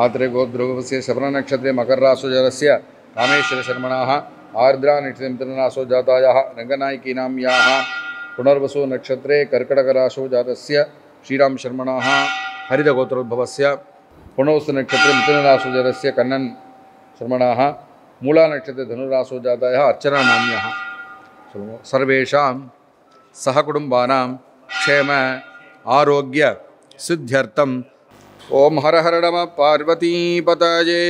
आत्रे गोद्रुवस्य श्रवणनक्षत्रे मकरराशोजातस्य कामेश्वरशर्मणाः आर्द्रानक्षत्रे मिथुनराशौ जातायाः रङ्गनायकीनां याः पुनर्वसु नक्षत्रे कर्कटकराशौ जातस्य श्रीरामशर्मणाः हरितगोत्रोद्भवस्य पुनर्वसु नक्षत्रे मिथुनराशौ जातस्य कन्नन शर्मणाः मूलानक्षत्रे धनुराशौ जातायाः अर्चनानाम्याः सर्वेषां सहकुटुम्बानां क्षेम आरोग्य सिद्ध्यर्थं ओम हर हर नमः पार्वतीपतये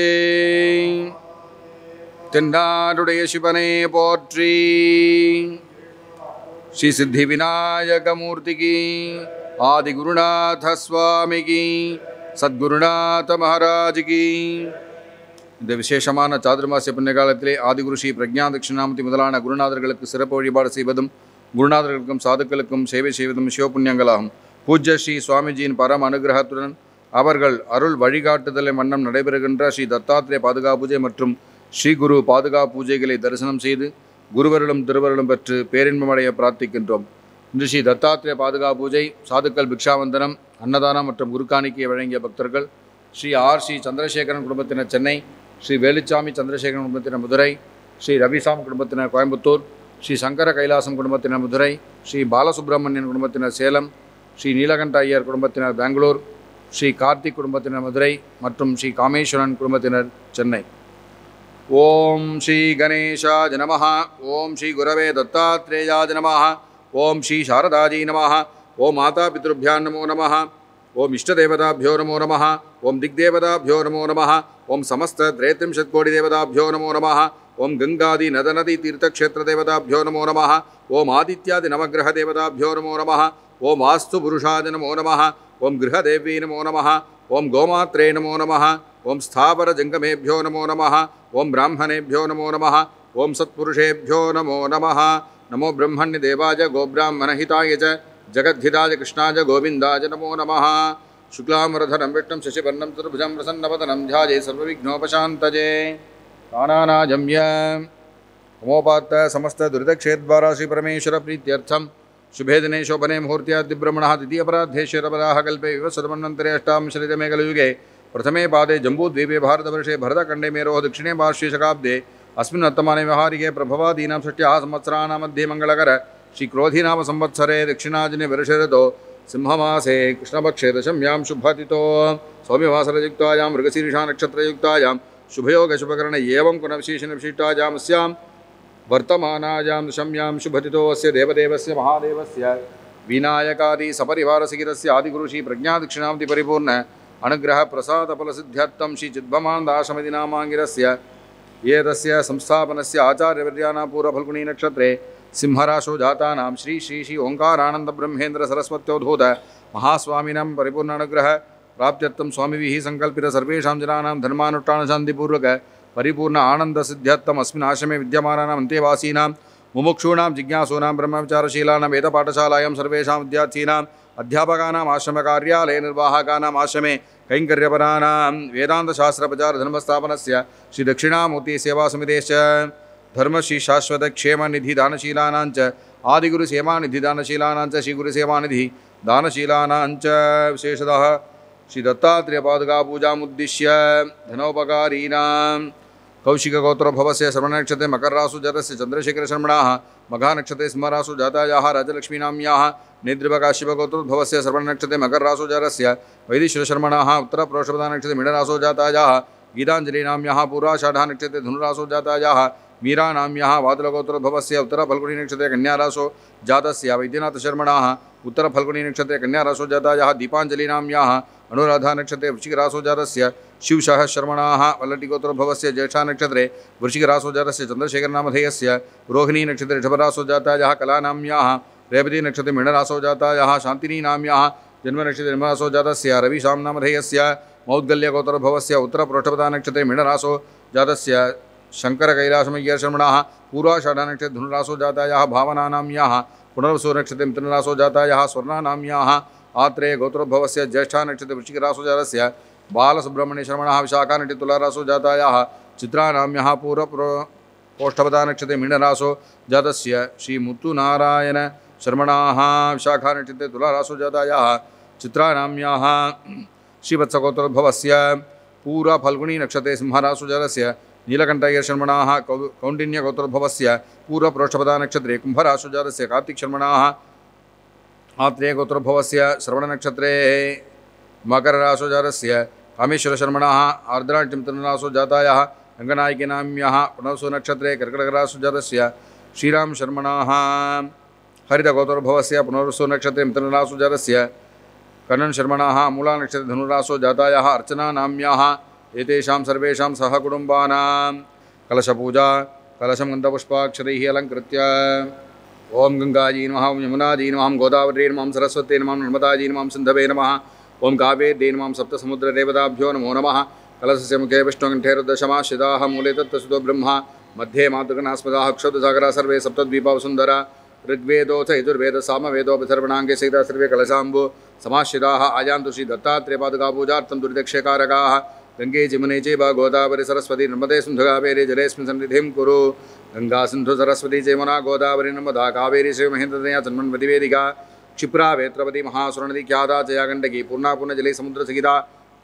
तेन्नाडुடைய शिवने पोट्री श्री सिद्धि विनायक मूर्ति की आदि गुरुनाथ स्वामी की सद्गुरुनाथ महाराज की இந்த விசேஷமான சாதுர்மாசிய புண்ணியகாலத்திலே ஆதிகுரு ஸ்ரீ பிரக்ஞா தட்சிணாமூர்த்தி முதலான குருநாதர்களுக்கு சிறப்பு வழிபாடு செய்வதும் குருநாதர்களுக்கும் சாதுக்களுக்கும் சேவை செய்வதும் சிவபுண்ணியங்களாகும். பூஜ்ய ஸ்ரீ சுவாமிஜியின் பரம அனுகிரகத்துடன் அவர்கள் அருள் வழிகாட்டுதலை வண்ணம் நடைபெறுகின்ற ஸ்ரீ தத்தாத்திரேய பாதுகா பூஜை மற்றும் ஸ்ரீ குரு பாதுகா பூஜைகளை தரிசனம் செய்து குருவருளும் திருவருளும் பெற்று பேரின்பமடைய பிரார்த்திக்கின்றோம். இன்று ஸ்ரீ தத்தாத்திரேய பாதுகா பூஜை, சாதுக்கள் பிக்ஷாவந்தனம், அன்னதானம் மற்றும் குருக்காணிக்கையை வழங்கிய பக்தர்கள் ஸ்ரீ ஆர் சி சந்திரசேகரன் குடும்பத்தினர் சென்னை, ஸ்ரீ வேலுச்சாமி சந்திரசேகரன் குடும்பத்தினர் மதுரை, ஸ்ரீ ரவிசாம் குடும்பத்தினர் கோயம்புத்தூர், ஸ்ரீ சங்கர கைலாசம் குடும்பத்தினர் மதுரை, ஸ்ரீ பாலசுப்ரமணியன் குடும்பத்தினர் சேலம், ஸ்ரீ நீலகண்ட ஐயர் குடும்பத்தினர் பெங்களூர், ஸ்ரீ கார்த்திக் குடும்பத்தினர் மதுரை மற்றும் ஸ்ரீ காமேஸ்வரன் குடும்பத்தினர் சென்னை. ஓம் ஸ்ரீ கணேசாய நமः. ஓம் ஸ்ரீ குரவே தத்தாத்ரேயாய நமः. ஓம் ஸ்ரீ சாரதாஜி நமः. ஓம் மாதா பித்ருभ्यां நமோ நமः. ஓம் இஷ்டதேவதாभ्यो நமோ நமः. ஓம் திக்தேவதாभ्यो நமோ நமः. ஓம் சமஸ்த த்ரேத்ரிம்ஷத் கோடி தேவதாभ्यो நமோ நமः. ஓம் கங்காதி நதநதி தீர்த்தக்ஷேத்திர தேவதாभ्यो நமோ நமः. ஓம் ஆதித்யாதி நவகிரக தேவதாभ्यो நமோ நமः. ஓம் வாஸ்து புருஷாய நமோ நமः. ஓம் கிரகதேவி நமோ நமः. ஓம் கோமாத்ரே நமோ நமः. ஓம் ஸ்தாவர ஜங்கமேभ्यो நமோ நமः. ஓம் பிராமணேभ्यो நமோ நமः. ஓம் சத்புருஷேभ्यो நமோ நமः. நமோ பிரம்மண்ய தேவாய கோபிராமணஹிதாய ச ஜகத்ஹிதாய கிருஷ்ணாய கோவிந்தாய நமோ நமः. शुक्लांबरधरं विष्णुं शशिवर्णं चतुर्भुजं प्रसन्नवदनं ध्याये सर्वविघ्नोपशान्तये. कानानाजम्य उमोपात्त समस्त दुरितक्षेद्वारा श्री परमेश्वर प्रीत्यर्थं शुभे दिने शोभने मुहूर्त्याद्दिब्रह्मणः द्वितीयपराद्धेश्वरपराः कल्पे विवस्वतमन्वन्तरे अष्टादशशततमे कलियुगे प्रथमे पादे जम्बूद्वीपे भारतवर्षे भरतखण्डे मेरोः दक्षिणे पार्श्वे शकाब्दे अस्मिन् वर्तमाने व्यवहारिके प्रभवादीनां षष्ट्याः संवत्सराणां मध्ये मङ्गलकर श्रीक्रोधीनाम संवत्सरे दक्षिणाजने वर्षऋतो सिंहमासे कृष्णपक्षे दशम्यां शुभतिथौ सौम्यवासरयुक्तायां मृगशीर्षा नक्षत्रयुक्तायां शुभयोगशुभकरण एवं गुणविशेषणविशिष्टायां अस्यां वर्तमानायां दशम्यां शुभतिथौ अस्य देवदेवस्य महादेवस्य विनायकादि सपरिवारसहितस्य आदिगुरु श्री प्रज्ञादक्षिणामूर्ति परिपूर्ण अनुग्रह प्रसाद फलसिद्ध्यर्थं श्री चिद्भमानदासमिति नामाङ्गिरस्य एतस्य संस्थापनस्य आचार्यवर्याणां पूर्वफल्गुणी नक्षत्रे सिंहराशौ जातानां श्री श्री श्री ओंकारानंद ब्रह्मेन्द्र सरस्वत्योद्भूत महास्वामिनां परिपूर्ण अनुग्रह प्राप्त्यर्थं स्वामिभिः संकल्पित सर्वेषां जनानां धर्मानुष्ठान शान्तिपूर्वक परिपूर्ण आनंद सिद्ध्यर्थम् अस्मिन् आश्रमे विद्यमानानाम् अन्तेवासीनां मुमुक्षूणां जिज्ञासूनां ब्रह्मविचारशीलानां वेदपाठशालायां सर्वेषां विद्यार्थिनाम् अध्यापकानाम् आश्रमकार्यालये निर्वाहकानाम् आश्रमे कैङ्कर्यपराणां वेदान्तशास्त्रप्रचारधर्मस्थापनस्य श्री दक्षिणामूर्ति सेवासमितेश्च धर्मश्री शाश्वत क्षेम निधि दानशीलानांच आदिगुरु सेवा निधि दानशीलानांच श्री गुरु सेवा निधि दानशीलानांच विशेषतः श्री दत्तात्रेय पादुका पूजामुद्दिश्य धनोपकारीणां कौशिक गोत्रोद्भवस्य श्रवणनक्षत्रे मकरराशौ जातस्य चन्द्रशेखर शर्मणाः मघानक्षत्रे सिंहराशौ जातायाः राजलक्ष्मीनाम्याः नेद्रभकाशिवगोत्रोद्भवस्य श्रवणनक्षत्रे मकरराशौ जातस्य वैदेश्वर शर्मणाः उत्तरप्रोषपदानक्षत्रे मीनराशौ जातायाः गीताञ्जलिनाम्याः पूर्वाषाढानक्षत्रे धनुराशौ जातायाः मीरानाम्याः वादलगोत्रोद्भवस्य उत्तरफल्गुणी नक्षत्रे कन्याराशौ जातस्य वैद्यनाथशर्मणाः उत्तरफल्गुणी नक्षत्रे कन्याराशौ जातायाः दीपाञ्जलिनाम्याः अनुराधानक्षत्रे वृश्चिकराशौ जातस्य शिवशः शर्मणाः वल्लटिगोत्रोद्भवस्य ज्येष्ठानक्षत्रे वृश्चिकराशौ जातस्य चन्द्रशेखरनामधेयस्य रोहिणी नक्षत्रे ऋषभराशौ जातायाः कलानाम्याः रेवती नक्षत्रे मीनराशौ जातायाः शान्तिनीनाम्याः जन्मनक्षत्रे जन्मराशौ जातस्य रविशां नामधेयस्य मौद्गल्यगोत्रोद्भवस्य उत्तरप्रोष्ठपदानक्षत्रे मीनराशौ जातस्य शंकर कैलासमय्यर शर्मणाः पूर्वाषाढानक्षत्रे धनुराशौ जातायाः भावनानाम्याः पुनर्वसु नक्षत्रे मिथुनराशौ जातायाः स्वर्णानाम्याः आत्रेय गोत्रोद्भवस्य ज्येष्ठानक्षत्रे वृश्चिकराशौ जातस्य बालसुब्रह्मण्य शर्मणाः विशाखानक्षत्रे तुलाराशौ जातायाः चित्रानाम्याः पूर्वप्रोष्ठपदानक्षत्रे मीनराशौ जातस्य श्रीमुत्तुनारायण शर्मणाः विशाखानक्षत्रे तुलाराशौ जातायाः चित्रानाम्याः श्रीवत्सगोत्रोद्भवस्य पूर्व फल्गुनी नक्षत्रे सिंहराशुजातस्य नीलकण्ठयशर्मणाः कौण्डिन्यगोत्रोद्भवस्य पूर्वप्रोष्ठपदा नक्षत्रे कुम्भराशुजातस्य कार्तिकशर्मणाः आत्रेयगोत्रोद्भवस्य श्रवणनक्षत्रे मकरराशुजातस्य कामेश्वरशर्मणाः आर्द्राटिमिथुनराशुजातायाः रङ्गनायकिनाम्याः पुनर्सु नक्षत्रे कर्कटकराशुजातस्य श्रीरामशर्मणाः हरितगोत्रोद्भवस्य पुनर्सु नक्षत्रे मिथुनराशुजातस्य कन्ननशर्मणाः मूलानक्षत्रे धनुराशुजातायाः अर्चनानाम्याः एतेषां सर्वेषां सहकुटुम्बानां कलशपूजा कलशं गन्धपुष्पाक्षरैः अलङ्कृत्य ओम गंगाजी नमः ओम यमुनाजी नमः ओम गोदावरी नमः सरस्वती नमः नर्मदाजी नमः सिन्धवे नमः ओम कावेरी नमः सप्तसमुद्रदेवताभ्यो नमो नमः कलशस्य मुखे विष्णुकण्ठे रुद्रशमाश्रिताः मूले तत्त्वसुतो ब्रह्मा मध्ये मातृगणास्पदाः क्षुद्रसागराः सर्वे सप्तद्वीपावसुन्धरा ऋग्वेदोऽथ यजुर्वेदः सामवेदोऽभिसर्वणाङ्गे सहिताः सर्वे कलशाम्बु समाश्रिताः आयान्तु श्री दत्तात्रेयपादुकापूजार्थं दुर्दक्षकारकाः गंगे जमुने चैव गोदावरी सरस्वती नर्मदे सिन्धु कावेरी जलेऽस्मिन् सन्निधिं कुरु गंगा सिन्धु सरस्वती जमुना गोदावरी नर्मदा कावेरी शिवमहेन्द्रतनया जन्मन्वती वेदिका क्षिप्रा वेत्रवती महासुरनदी ख्याता जया गण्डकी पूर्णा पूर्णजले समुद्रसहिता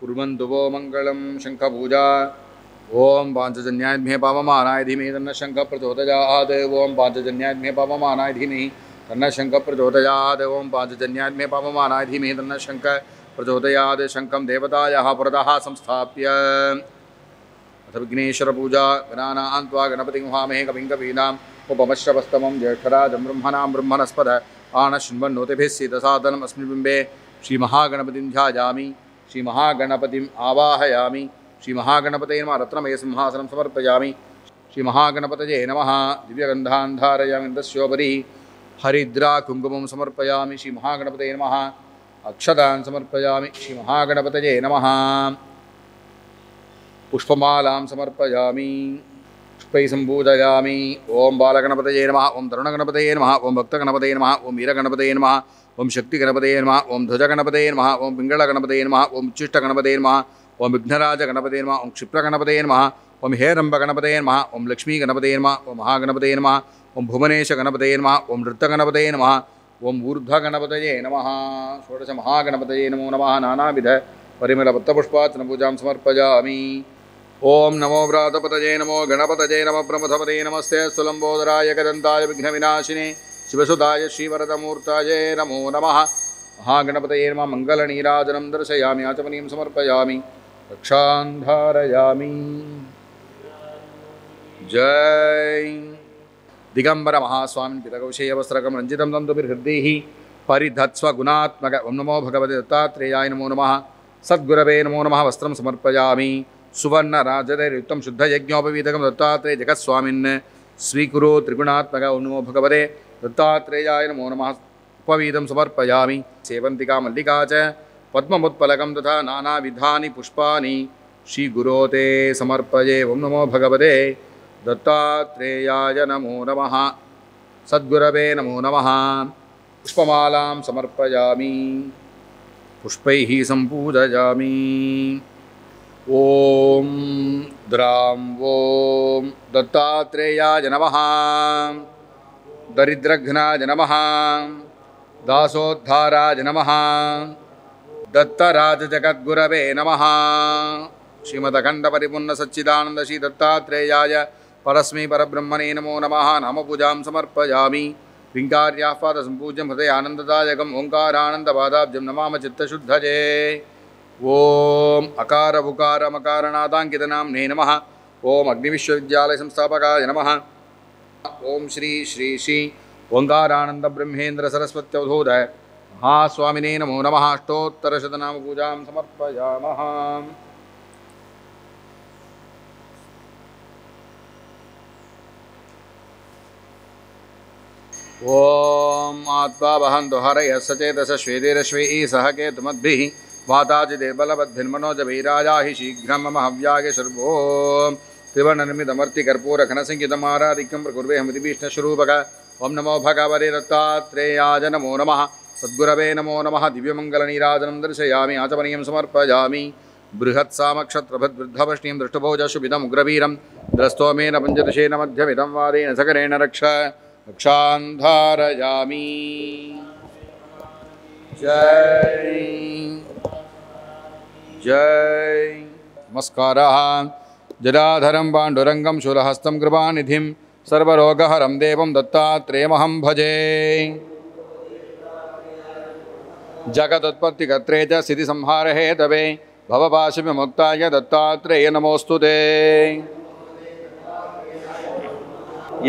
कुर्वन्तु वो मङ्गलं शङ्खपूजा ओम पांचजन्याद्मे पावमानाय धीमहि तन्नः शङ्खः प्रचोदयात् ओम पांचजन्याद्मे पावमानाय धीमहि तन्नः शङ्खः प्रचोदयात् ओम पांचजन्याद्मे पावमानाय धीमहि तन्नः शङ्खः प्रचोदयात् शङ्खं देवतायाः पुरतः संस्थाप्य अथ विघ्नेश्वरपूजा गणानां त्वा गणपतिं हवामहे कविं कवीनाम् उपमश्रवस्तमं ज्येष्ठराजं ब्रह्मणां ब्रह्मणस्पद आनशृण्वन्नोतिभिः सीदसादनम् अस्मिन् बिम्बे श्रीमहागणपतिं ध्यायामि श्रीमहागणपतिम् आवाहयामि श्रीमहागणपतये नमः रत्नमय सिंहासनं समर्पयामि श्रीमहागणपतये नमः दिव्यगन्धान् धारयामि तस्योपरि हरिद्रा कुङ्कुमं समर्पयामि श्रीमहागणपतये नमः अक्षतान् समर्पयामि श्रीमहागणपतये नमः पुष्पमालां समर्पयामि पुष्पैः सम्पूजयामि ओम बालगणपतये नमः ओम तरुणगणपतये नमः ओम भक्तगणपतये नमः ओम वीरगणपतये नमः ओम शक्तिगणपतये नमः ओम ध्वजगणपतये नमः ओम पिङ्गळगणपतये नमः ओम उच्चिष्टगणपतये नमः ओम विघ्नराजगणपतये नमः ओम क्षिप्रगणपतये नमः ओम हेरम्बगणपतये नमः ओम लक्ष्मीगणपतये नमः ओम महागणपतये नमः ओम भुवनेशगणपतये नमः ओम नृत्यगणपतये नमः ओम ऊर्ध्वगणपतये नमः षोडश महागणपतये नमो नमः नानाविध परिमलपत्रपुष्पार्चनपूजां समर्पयामि ओम नमो व्रातपतये नमो गणपतये नमः प्रमथपतये नमस्ते सुलम्बोदराय गदन्ताय विघ्नविनाशिने शिवसुताय श्रीवरदमूर्ताय नमो नमः महागणपतये नमः मङ्गलनीराजनं दर्शयामि आचमनीं समर्पयामि रक्षां धारयामि जय दिगंबर महास्वामिन् पितकौशेयवस्त्रकं रञ्जितं तन्तुभिर्हृद्दैः परिधत्स्वगुणात्मक ओं नमो भगवते दत्तात्रेयाय नमो नमः सद्गुरवे नमो नमः वस्त्रं समर्पयामि सुवर्णराजदैर्युक्तं शुद्धयज्ञोपवीतकं दत्तात्रेय जगत्स्वामिन् स्वीकुरु त्रिगुणात्मक ओं नमो भगवते दत्तात्रेयाय नमो नमः उपवीतं समर्पयामि सेवन्तिका मल्लिका च पद्ममुत्पलकं तथा नानाविधानि पुष्पाणि श्रीगुरो ते समर्पये ओं नमो भगवते दत्तात्रेयाय नमो नमः सद्गुरवे नमो नमः पुष्पमालां समर्पयामि पुष्पैः सम्पूजयामि ॐ द्रां ॐ दत्तात्रेयाय नमः दरिद्रघ्नाय नमः दासोद्धाराय नमः दत्तराजजगद्गुरवे नमः श्रीमदखण्डपरिपूर्णसच्चिदानन्द श्री दत्तात्रेयाय परस्मै परब्रह्मणे नमो नमः नामपूजां समर्पयामि लिङ्गार्याह्वादसम्पूज्यं हृदयानन्ददायकम् ओङ्कारानन्दपादाब्जं नमाम चित्तशुद्धये ॐ अकार उकार मकारनादाङ्कितनाम्ने नमः ॐ अग्निविश्वविद्यालयसंस्थापकाय नमः ॐ श्री श्री श्री ओङ्कारानन्दब्रह्मेन्द्रसरस्वत्यवधूत महास्वामिने नमो नमः अष्टोत्तरशतनामपूजां समर्पयामः ओम आत्मा वहन्तु हरयः सचेतस श्वेतेरश्वैः सह केतुमद्भिः वाताचिदेर्बलवद्भिर्मनोजभैराजाहि शीघ्रं मम हव्याय शर्वों त्रिवर्णनिर्मितमर्तिकर्पूरघनसंहितमाराधिक्यं प्रकुर्वेऽहमितिभीष्णस्वरूपक ओं नमो भगवते दत्तात्रेयाय नमो नमः सद्गुरवे नमो नमः दिव्यमङ्गलनीराजनं दर्शयामि आचमनीयं समर्पयामि बृहत्सामक्षत्रभद्वृद्धवष्णीं दृष्टभोजशुभितमुग्रवीरं द्रस्तोमेन पञ्चदशेन मध्यमिदं वादेन सकरेण रक्षां धारयामि जय जय नमस्कारः जराधरं पाण्डुरङ्गं शूलहस्तं कृपानिधिं सर्वरोगहरं देवं दत्तात्रेयमहं भजे जगदुत्पत्तिकर्त्रे च स्थितिसंहारहेतवे भवपाशविमुक्ताय दत्तात्रेय नमोऽस्तु ते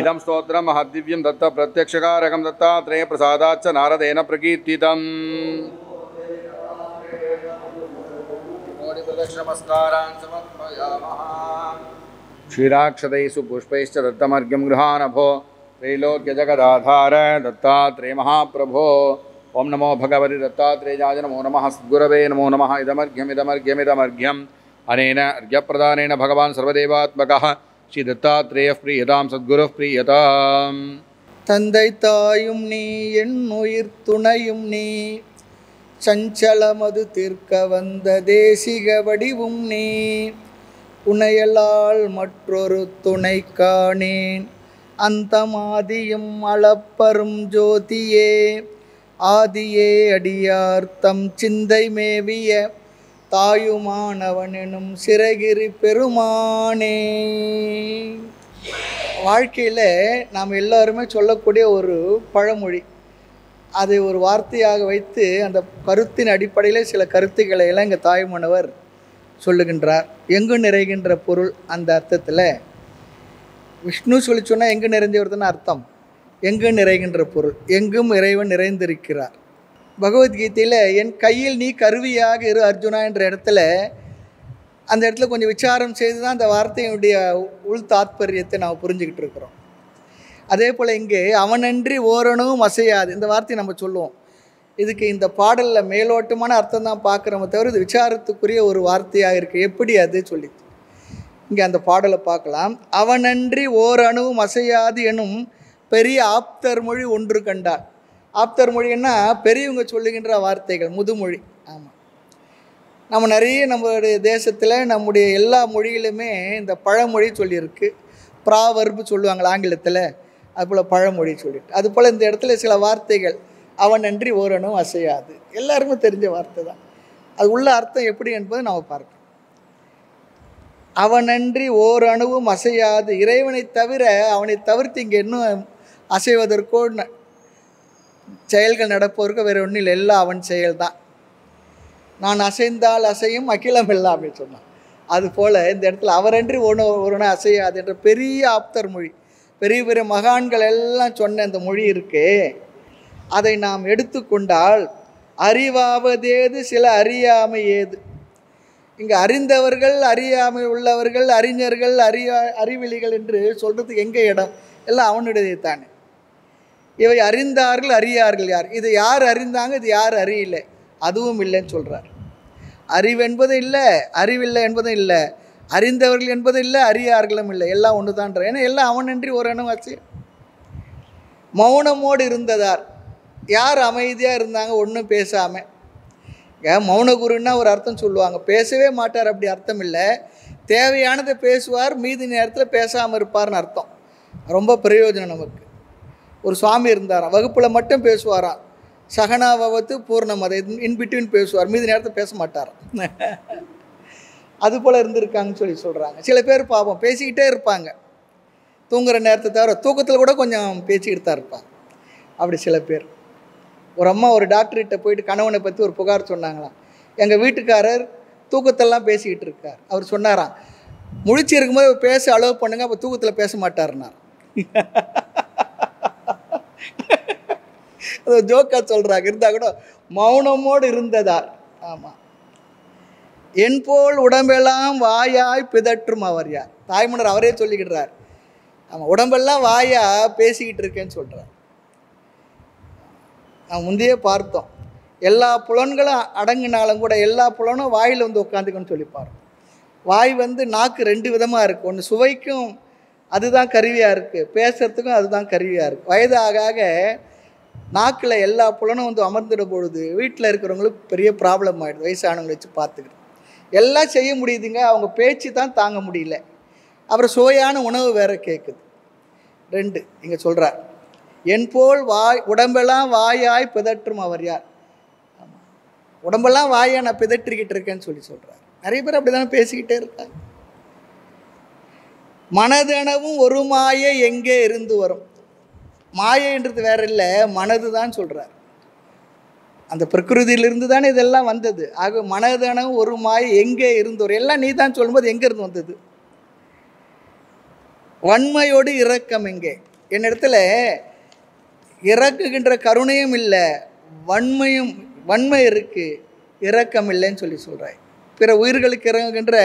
इदं स्तोत्रं महद्दिव्यं दत्तप्रत्यक्षकारकं दत्तात्रेयप्रसादाच्च नारदेन प्रकीर्तितम् नमस्कारान् समर्पयामः क्षीराक्षतैः पुष्पैश्च दत्तमर्घ्यं गृहानभो त्रैलोक्यजगदाधार दत्तात्रेय महाप्रभो ओं नमो भगवते दत्तात्रेयाय नमो नमः सद्गुरवे नमो नमः इदमर्घ्यमिदमर्घ्यमिदमर्घ्यम् अनेन अर्घ्यप्रदानेन भगवान् सर्वदेवात्मकः श्री दत्तात्रेयः प्रीयतां सद्गुरुः प्रीयताम् தந்தை தாயும் நீ என் உயிர் துணையும் நீ சஞ்சலமது தீர்க்க வந்த தேசிக வடிவும் நீ உனையலால் மற்றொரு துணை காணேன் அந்த மாதியும் அளப்பரும் ஜோதியே ஆதியே அடியார் தம் சிந்தை மேவிய தாயுமானவனும் சிறகிரி பெருமானே. வாழ்க்கையில் நாம் எல்லாருமே சொல்லக்கூடிய ஒரு பழமொழி, அதை ஒரு வார்த்தையாக வைத்து அந்த கருத்தின் அடிப்படையில் சில கருத்துக்களை எல்லாம் எங்கள் தாயுமானவர் சொல்லுகின்றார். எங்கு நிறைகின்ற பொருள், அந்த அர்த்தத்தில் விஷ்ணு சொல்லி சொன்னால் எங்கு நிறைந்தவர்தான் அர்த்தம். எங்கு நிறைகின்ற பொருள், எங்கும் இறைவன் நிறைந்திருக்கிறார். பகவத்கீதையில் என் கையில் நீ கருவியாக இரு அர்ஜுனா என்ற இடத்துல, அந்த இடத்துல கொஞ்சம் விசாரம் செய்து தான் அந்த வார்த்தையினுடைய உள் தாத்பரியத்தை நாம் புரிஞ்சுக்கிட்டு இருக்கிறோம். அதே போல் இங்கே அவனன்றி ஓரணுவும் அசையாது, இந்த வார்த்தையை நம்ம சொல்லுவோம். இதுக்கு இந்த பாடலில் மேலோட்டமான அர்த்தம் தான் பார்க்குறோமே தவிர இது விசாரத்துக்குரிய ஒரு வார்த்தையாக இருக்குது. எப்படி அது சொல்லி இங்கே அந்த பாடலை பார்க்கலாம். அவனன்றி ஓரணுவும் அசையாது எனும் பெரிய ஆப்தர் மொழி ஒன்று கண்டார். ஆப்தர் மொழின்னா பெரியவங்க சொல்லுகின்ற வார்த்தைகள், முதுமொழி. ஆமாம், நம்ம நிறைய நம்மளுடைய தேசத்தில் நம்முடைய எல்லா மொழியிலுமே இந்த பழமொழி சொல்லியிருக்கு. ப்ராவர்பு சொல்லுவாங்களா ஆங்கிலத்தில், அதுபோல் பழமொழி சொல்லிட்டு, அதுபோல் இந்த இடத்துல சில வார்த்தைகள் அவனன்றி ஓரணும் அசையாது, எல்லாருமே தெரிஞ்ச வார்த்தை தான். அது உள்ள அர்த்தம் எப்படி என்பதை நாம் பார்க்கணும். அவனன்றி ஓரணுவும் அசையாது, இறைவனை தவிர அவனை தவிர்த்து இங்கே இன்னும் அசைவதற்கோ செயல்கள் நடப்பதற்கோ வேறு ஒன்றும் இல்லை, எல்லாம் அவன் செயல்தான். நான் அசைந்தால் அசையும் அகிலம் எல்லாம் அப்படின்னு சொன்னான். அதுபோல் இந்த இடத்துல அவரன்றி ஒருவனை அசையாது என்ற பெரிய ஆப்தர் மொழி, பெரிய பெரிய மகான்கள் எல்லாம் சொன்ன அந்த மொழி இருக்கே, அதை நாம் எடுத்துக்கொண்டால் அறிவாவதேது சில அறியாமை ஏது. இங்கே அறிந்தவர்கள், அறியாமை உள்ளவர்கள், அறிஞர்கள், அறிவிலிகள் என்று சொல்கிறதுக்கு எங்கே இடம்? எல்லாம் அவனுடையது தானே. இவை அறிந்தார்கள், அறியார்கள் யார்? இதை யார் அறிந்தாங்க, இது யார் அறியலை, அதுவும் இல்லைன்னு சொல்கிறார். அறிவென்பது இல்லை, அறிவில்லை என்பதும் இல்லை, அறிந்தவர்கள் என்பது இல்லை, அறியார்களும் இல்லை, எல்லாம் ஒன்று தான்ற. ஏன்னா எல்லாம் அவனன்றி ஒரு எண்ணம் ஆச்சு. மௌனமோடு இருந்ததார், யார் அமைதியாக இருந்தாங்க ஒன்றும் பேசாமல். மௌன குருன்னா ஒரு அர்த்தம் சொல்லுவாங்க, பேசவே மாட்டார், அப்படி அர்த்தம் இல்லை. தேவையானதை பேசுவார், மீதி நேரத்தில் பேசாமல் இருப்பார்னு அர்த்தம். ரொம்ப பிரயோஜனம் நமக்கு. ஒரு சுவாமி இருந்தாராம், வகுப்பில் மட்டும் பேசுவாராம், சகனாபவத்து பூர்ணமதை இன்பிட்வீன் பேசுவார், மீதி நேரத்தை பேச மாட்டாராம். அதுபோல் இருந்திருக்காங்கன்னு சொல்லி சொல்கிறாங்க. சில பேர் பாவம் பேசிக்கிட்டே இருப்பாங்க, தூங்குகிற நேரத்தை தவிர தூக்கத்தில் கூட கொஞ்சம் பேசிக்கிட்டு தான் இருப்பாங்க. அப்படி சில பேர். ஒரு அம்மா ஒரு டாக்டர்கிட்ட போயிட்டு கணவனை பற்றி ஒரு புகார் சொன்னாங்களாம். எங்கள் வீட்டுக்காரர் தூக்கத்தெல்லாம் பேசிக்கிட்டு இருக்கார். அவர் சொன்னாராம், முழிச்சு இருக்கும்போது பேச அலோவ் பண்ணுங்க, அப்போ தூக்கத்தில் பேச மாட்டாருன்னார். அது ஜோக்கா சொல்கிறாங்க, இருந்தால் கூட மௌனமோடு இருந்ததார். ஆமாம், என் போல் உடம்பெல்லாம் வாயாய் பிதற்றும் அவர் யார்? தாய்மன்னர் அவரே சொல்லிக்கிடுறார். ஆமாம், உடம்பெல்லாம் வாயா பேசிக்கிட்டு இருக்கேன்னு சொல்கிறார். நான் முந்தையே பார்த்தோம், எல்லா புலன்களும் அடங்கினாலும் கூட எல்லா புலனும் வாயில் வந்து உட்காந்துக்கணும்னு சொல்லி பார்த்தோம். வாய் வந்து நாக்கு ரெண்டு விதமாக இருக்குது. ஒன்று சுவைக்கும் அதுதான் கருவியாக இருக்குது, பேசுகிறதுக்கும் அதுதான் கருவியாக இருக்குது. வயது ஆக ஆக நாக்கில் எல்லா புலனும் வந்து அமர்ந்துட பொழுது வீட்டில் இருக்கிறவங்களுக்கு பெரிய ப்ராப்ளம் ஆகிடுது. வயசானவங்களை வச்சு பார்த்துக்கிட்டு எல்லாம் செய்ய முடியுதுங்க, அவங்க பேச்சு தான் தாங்க முடியல. அப்புறம் சுவையான உணவு வேறு கேட்குது. ரெண்டு இங்கே சொல்கிறார், என் போல் உடம்பெல்லாம் வாயாய் பிதற்றும் அவர் யார்? ஆமாம், உடம்பெல்லாம் வாயை நான் பிதற்றிக்கிட்டு இருக்கேன்னு சொல்லி சொல்கிறார். நிறைய பேர் அப்படி தானே பேசிக்கிட்டே இருக்காங்க. மனதெனவும் ஒரு மாயை எங்கே இருந்து வரும். மாயைன்றது வேற இல்லை, மனது தான் சொல்கிறார். அந்த பிரகிருதியிலிருந்து தானே இதெல்லாம் வந்தது. ஆக மனதெனவும் ஒரு மாயை எங்கே இருந்து வரும். எல்லாம் நீ தான் சொல்லும்போது எங்கே இருந்து வந்தது? வன்மையோடு இரக்கம் எங்கே? என்னிடத்துல இறக்குகின்ற கருணையும் இல்லை, வன்மை இருக்குது, இரக்கம் இல்லைன்னு சொல்கிறாய். பிற உயிர்களுக்கு இறங்குகின்ற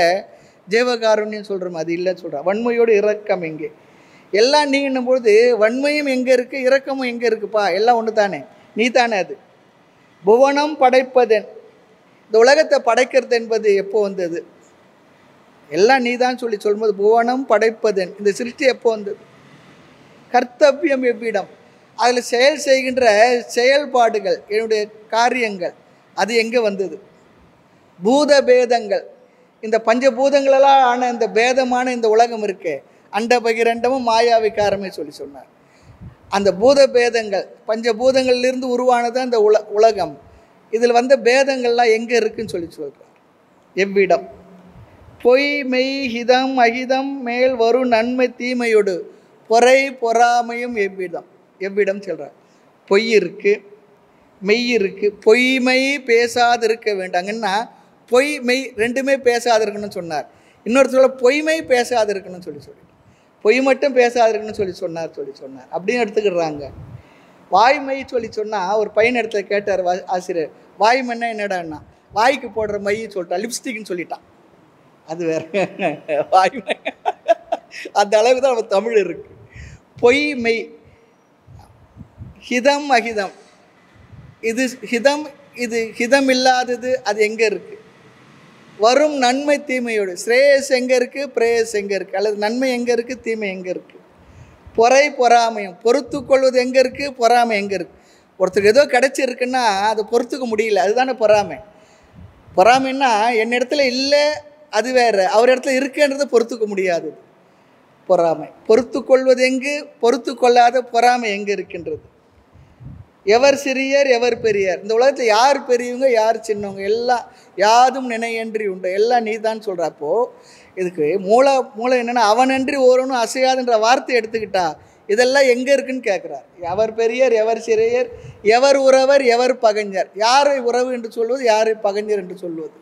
ஜீவகாருண்யம் சொல்கிறோம், அது இல்லைன்னு சொல்கிறா. வன்மையோடு இரக்கம் எங்கே? எல்லாம் நீங்கினும் பொழுது வன்மையும் எங்கே இருக்குது, இரக்கமும் எங்கே இருக்குப்பா? எல்லாம் ஒன்று தானே, நீ தானே அது. புவனம் படைப்பதன், இந்த உலகத்தை படைக்கிறது என்பது எப்போ வந்தது? எல்லாம் நீ தான் சொல்லும்போது புவனம் படைப்பதன், இந்த சிருஷ்டி எப்போ வந்தது? கர்த்தவியம் எவ்விடம், அதில் செயல் செய்கின்ற செயல்பாடுகள், என்னுடைய காரியங்கள், அது எங்கே வந்தது? பூத பேதங்கள், இந்த பஞ்சபூதங்களெல்லாம் ஆன இந்த பேதமான இந்த உலகம் இருக்கே, அண்ட பகிரண்டமும் மாயாவிகாரமே சொன்னார். அந்த பூத பேதங்கள், பஞ்சபூதங்கள்லேருந்து உருவானது அந்த உலகம். இதில் வந்த பேதங்கள்லாம் எங்கே இருக்குன்னு சொல்கிறார். எவ்விடம், பொய் மெய் ஹிதம் அகிதம் மேல் வரும் நன்மை தீமையோடு பொறை பொறாமையும் எவ்விடம் சொல்கிறார். பொய் இருக்குது, மெய் இருக்குது. பொய்மை பேசாது இருக்க வேண்டாங்கன்னா பொய் மெய் ரெண்டுமே பேசாது இருக்கணும்னு சொன்னார். இன்னொருத்தர் பொய்மை பேசாது இருக்கணும்னு சொல்லி பொய் மட்டும் பேசாது இருக்கணும்னு சொன்னார் அப்படின்னு எடுத்துக்கிடுறாங்க. வாய்மை சொன்னால் ஒரு பையன் இடத்துல கேட்டார் ஆசிரியர், வாய்மைன்னா என்னடான்னா வாய்க்கு போடுற மையை சொல்லிட்டான், லிப்ஸ்டிக்னு சொல்லிட்டான். அது வேற வாய்மை. அந்த அளவுக்கு தான் நம்ம தமிழ் இருக்குது. பொய் மெய், ஹிதம் அஹிதம், இது ஹிதம், இது ஹிதம் இல்லாதது, அது எங்கே இருக்குது? வரும் நன்மை தீமையோடு, ஸ்ரேயஸ் எங்கே இருக்குது, பிரேயஸ் எங்கே இருக்குது, அல்லது நன்மை எங்கே இருக்குது, தீமை எங்கே இருக்குது? பொறை பொறாமையும், பொறுத்து கொள்வது எங்கே இருக்குது, பொறாமை எங்கே இருக்குது? ஒருத்தருக்கு ஏதோ கிடச்சிருக்குன்னா அதை பொறுத்துக்க முடியல, அதுதானே பொறாமை. பொறாமைன்னா என் இடத்துல இல்லை அது வேறு, அவர் இடத்துல இருக்குன்றதை பொறுத்துக்க முடியாது பொறாமை. பொறுத்து கொள்வது எங்கு, பொறுத்து கொள்ளாத பொறாமை எங்கே இருக்கின்றது? எவர் சிறியர் எவர் பெரியார், இந்த உலகத்தில் யார் பெரியவங்க யார் சின்னவங்க, எல்லாம் யாதும் நினையன்றி உண்டு, எல்லாம் நீ தான் சொல்கிறப்போ இதுக்கு மூளை என்னென்னா அவனன்றி ஓரணும் அசையாதுன்ற வார்த்தை எடுத்துக்கிட்டா இதெல்லாம் எங்கே இருக்குன்னு கேட்குறார். எவர் பெரியர் எவர் சிறியர், எவர் உறவர் எவர் பகைஞர், யாரை உறவு என்று சொல்வது யாரை பகைஞர் என்று சொல்வது,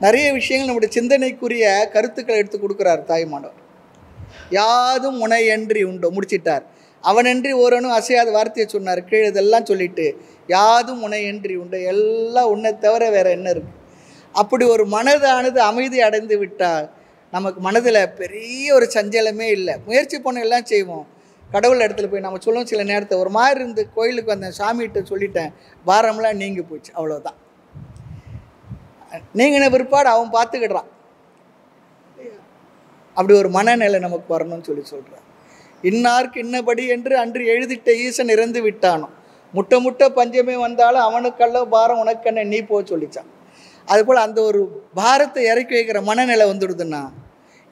நிறைய விஷயங்கள் நம்முடைய சிந்தனைக்குரிய கருத்துக்களை எடுத்து கொடுக்குறார் தாய்மானவர். யாதும் முனையன்றி உண்டோ முடிச்சிட்டார். அவனன்றி ஓரணும் அசையாத வார்த்தையை சொன்னார். கீழே இதெல்லாம் சொல்லிட்டு யாதும் முனையன்றி உண்டு, எல்லாம் உன்னை தவிர வேறு என்ன இருக்குது? அப்படி ஒரு மனதானது அமைதி அடைந்து விட்டால் நமக்கு மனதில் பெரிய ஒரு சஞ்சலமே இல்லை. முயற்சி பண்ண எல்லாம் செய்வோம். கடவுள் இடத்துல போய் நம்ம சொல்லுவோம், சில நேரத்தை ஒரு மாதிரி இருந்து கோயிலுக்கு வந்தேன், சாமிகிட்ட சொல்லிட்டேன், பாரம்லாம் நீங்கி போச்சு, அவ்வளோதான். நீங்கின பிற்பாடு அவன் பார்த்துக்கிடுறான். அப்படி ஒரு மனநிலை நமக்கு வரணும்னு சொல்கிறான். இன்னார்க்கு இன்னபடி என்று அன்று எழுதிட்ட ஈசன் இறந்து விட்டானோ, முட்டை முட்டை பஞ்சமே வந்தாலும் அவனுக்கல்ல பாரம் உனக்கென்ன நீ போ சொல்லிச்சான். அதுபோல் அந்த ஒரு பாரத்தை இறக்கி வைக்கிற மனநிலை வந்துடுதுன்னா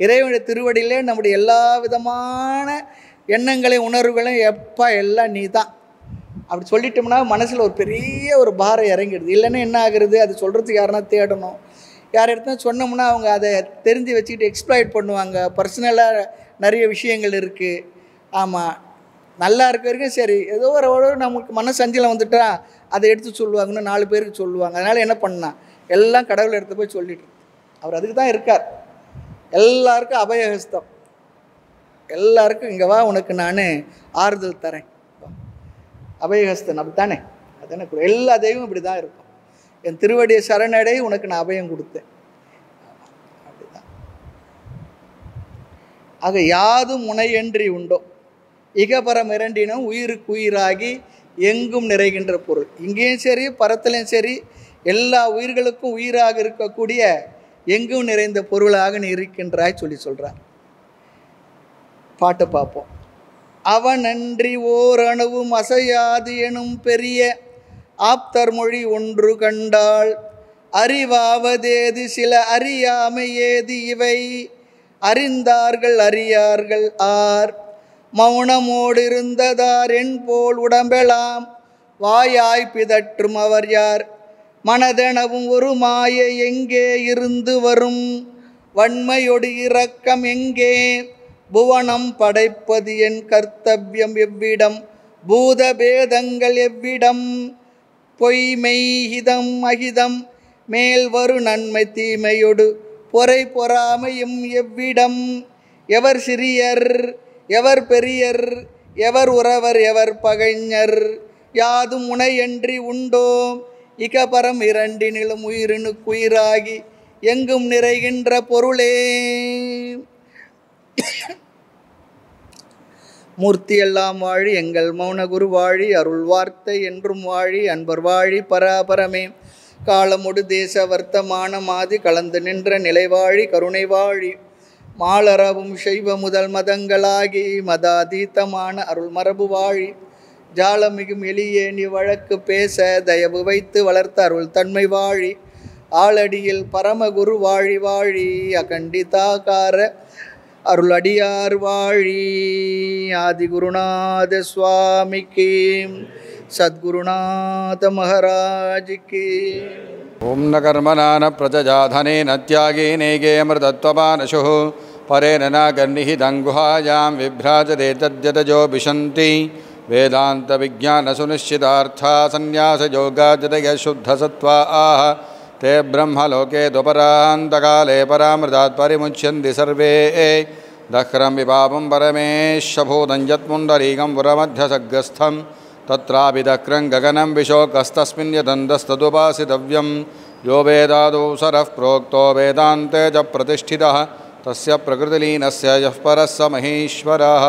இறைவனுடைய திருவடியிலே நம்முடைய எல்லா விதமான எண்ணங்களையும் உணர்வுகளையும் எப்பா எல்லாம் நீ தான் அப்படி சொல்லிட்டோம்னா மனசில் ஒரு பெரிய ஒரு பாரம் இறங்கிடுது. இல்லைன்னா என்ன ஆகுறது, அது சொல்கிறதுக்கு யாருன்னா தேடணும். யார் இடத்துல சொன்னோம்னா அவங்க அதை தெரிஞ்சு வச்சுக்கிட்டு எக்ஸ்ப்ளாய்ட் பண்ணுவாங்க. பர்சனலாக நிறைய விஷயங்கள் இருக்குது. ஆமாம், நல்லா இருக்க வரைக்கும் சரி, ஏதோ ஒரு நமக்கு மனசஞ்சலம் வந்துட்டா அதை எடுத்து சொல்லுவாங்கன்னு 4 பேருக்கு சொல்லுவாங்க. அதனால் என்ன பண்ணால் எல்லாம் கடவுள் எடுத்து போய் சொல்லிட்டு, அவர் அதுக்கு தான் இருக்கார். எல்லாருக்கும் அபயஹஸ்தம், எல்லாருக்கும் இங்கே வா உனக்கு நான் ஆறுதல் தரேன், அபயஹஸ்தன் அப்படித்தானே, அதுதானே. எல்லா தெய்வம் இப்படி தான் இருக்கும். என் திருவடியை சரணடை உனக்கு நான் அபயம் கொடுத்தேன், அப்படிதான். ஆக யாதும் முனையன்றி உண்டோ, இகபரம் இரண்டினும் உயிருக்கு உயிராகி எங்கும் நிறைகின்ற பொருள். இங்கேயும் சரி பரத்திலையும் சரி எல்லா உயிர்களுக்கும் உயிராக இருக்கக்கூடிய எங்கும் நிறைந்த பொருளாக நீ இருக்கின்றாய் சொல்கிறார். பாட்டை பார்ப்போம். அவனன்றி ஓர் அணுவும் அசையாது எனும் பெரிய ஆப்தர் மொழி ஒன்று கண்டாள், அறிவாவதேது சில அறியாமை ஏது இவை, அறிந்தார்கள் அறியார்கள் ஆர், மௌனமோடு இருந்ததார் என் போல் உடம்பெலாம் வாயாய் பிதற்றும் அவர் யார், மனதெனவும் ஒரு மாயை எங்கே இருந்து வரும், வன்மையொடு இரக்கம் எங்கே, புவனம் படைப்பது என் கர்த்தவியம் எவ்விடம், பூத பேதங்கள் எவ்விடம், பொய்மை ஹிதம் அகிதம் மேல் வரு நன்மை தீமையொடு பொறை பொறாமையும் எவ்விடம், எவர் சிறியர் எவர் பெரியர், எவர் உறவர் எவர் பகைஞர், யாதும் உணையன்றி உண்டோ, இகபரம் இரண்டினிலும் உயிரினுக்குயிராகி எங்கும் நிறைகின்ற பொருளே. மூர்த்தி எல்லாம் வாழி எங்கள் மௌனகுரு வாழி, அருள் வார்த்தை என்றும் வாழி அன்பர் வாழி பராபரமே, காலமொடு தேச வர்த்தமான மாதி கலந்து நின்ற நிலைவாழி கருணை வாழி, மாலரவும் செய்வ முதல் மதங்களாகி மதாதீத்தமான அருள் மரபு வாழி, ஜாலமிகும் எளியே நீ வழக்கு பேச தயவு வைத்து வளர்த்த அருள் தன்மை வாழி, ஆளடியில் பரமகுரு வாழி வாழி, அகண்டிதாகார அருள் அடியார் வாழி. ஆதிகுருநாத சுவாமிக்கு, சத்குருநாத மகாராஜுக்கு. ஓம் ந கர்மணா ந பிரஜா தனேன த்யாகே நேகே அமிர்தத்வபானசுः, பரேன ந கர்நிஹிதம் குஹாயாம் விப்ராஜதே தத்யதஜோ பிஷந்தி, வேதாந்த விஜ்ஞான சுனிश्चितार्था சந்நியாசயோகாஜதய சுத்தசத்வா ஆஹ, ते ब्रह्मलोके दुपरान्तकाले परामृतात् परिमुच्यन्ति सर्वे, दह्रं विपापं परमेशभूतं यत्पुण्डरीकं पुरमध्यसग्रस्थं, तत्रापि दक्रं गगनं विशोकस्तस्मिन् यदन्तस्तदुपासितव्यं, यो वेदादौ सरः प्रोक्तो वेदान्ते च प्रतिष्ठितः, तस्य प्रकृतिलीनस्य यः परः स महेश्वरः.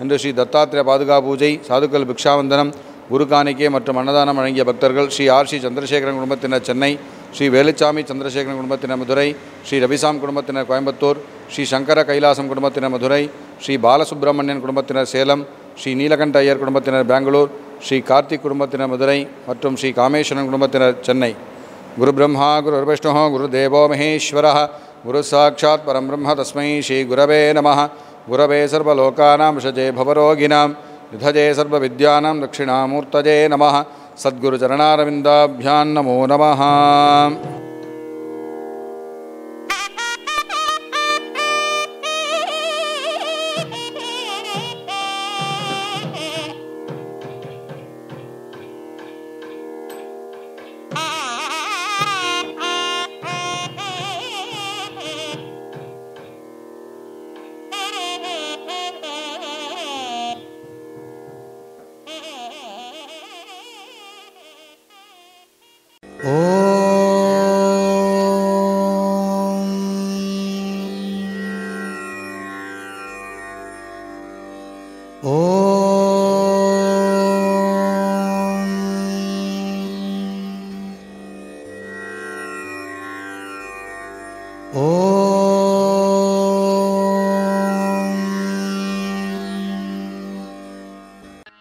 என்று ஸ்ரீ தத்தாத்திரேய பாதுகா பூஜை, சாதுக்கள் பிக்ஷாவந்தனம், குரு காணிக்கை மற்றும் அன்னதானம் வழங்கிய பக்தர்கள் ஸ்ரீ ஆர் ஸ்ரீ சந்திரசேகரன் குடும்பத்தினர் சென்னை, ஸ்ரீ வேலுச்சாமி சந்திரசேகரன் குடும்பத்தினர் மதுரை, ஸ்ரீ ரவிசாம் குடும்பத்தினர் கோயம்புத்தூர், ஸ்ரீ சங்கர கைலாசம் குடும்பத்தினர் மதுரை, ஸ்ரீ பாலசுப்ரமணியன் குடும்பத்தினர் சேலம், ஸ்ரீ நீலகண்ட ஐயர் குடும்பத்தினர் பெங்களூர், ஸ்ரீ கார்த்திக் குடும்பத்தினர் மதுரை மற்றும் ஸ்ரீ காமேஸ்வரன் குடும்பத்தினர் சென்னை. குரு பிரம்மா குரு விஷ்ணு குரு தேவோ மகேஸ்வர குரு சாட்சாத் பரம் பிரம்ம தஸ்மை ஸ்ரீ குரவே நமः. गुरवे सर्वलोकानां विषजे भवरोगिणां निधजे सर्वविद्यानां दक्षिणामूर्तये नमः. सद्गुरुचरणारविन्दाभ्यां नमो नमः.